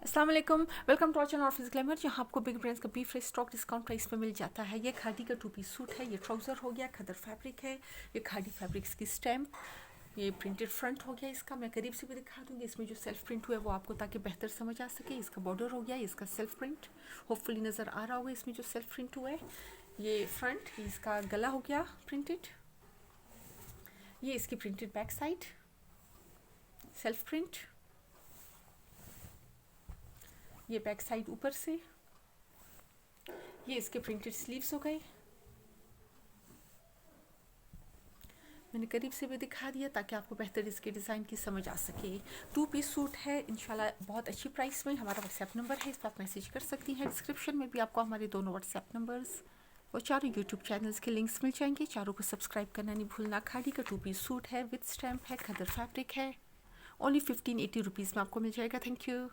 अस्सलाम वालेकुम, welcome to our channel office glamour, जहाँ आपको बिग ब्रांड्स का बी फ्रेश स्टॉक डिस्काउंट प्राइस पे मिल जाता है। ये खादी का 2 पीस सूट है, ये ट्राउज़र हो गया, खदर फैब्रिक है, ये खादी फैब्रिक्स की स्टैम्प, ये प्रिंटेड फ्रंट हो गया। इसका मैं करीब से भी दिखा दूँगी, इसमें जो सेल्फ प्रिंट हुआ है वो आपको ताकि बेहतर समझ आ सके। इसका बॉर्डर हो गया, इसका सेल्फ प्रिंट होपफुली नज़र आ रहा होगा इसमें जो सेल्फ प्रिंट हुआ है। ये फ्रंट, इसका गला हो गया प्रिंटेड, ये इसकी printed back side self print, ये बैक साइड ऊपर से, ये इसके प्रिंटेड स्लीव्स हो गए। मैंने करीब से भी दिखा दिया ताकि आपको बेहतर इसके डिज़ाइन की समझ आ सके। 2 पीस सूट है, इंशाल्लाह बहुत अच्छी प्राइस में। हमारा व्हाट्सएप नंबर है, इस पर आप मैसेज कर सकती हैं। डिस्क्रिप्शन में भी आपको हमारे दोनों व्हाट्सएप नंबर्स और चारों यूट्यूब चैनल्स के लिंक्स मिल जाएंगे। चारों को सब्सक्राइब करना नहीं भूलना। खादी का 2 पीस सूट है, विद स्टैम्प है, खदर फैब्रिक है। ओनली 1580 रुपीज़ में आपको मिल जाएगा। Thank you.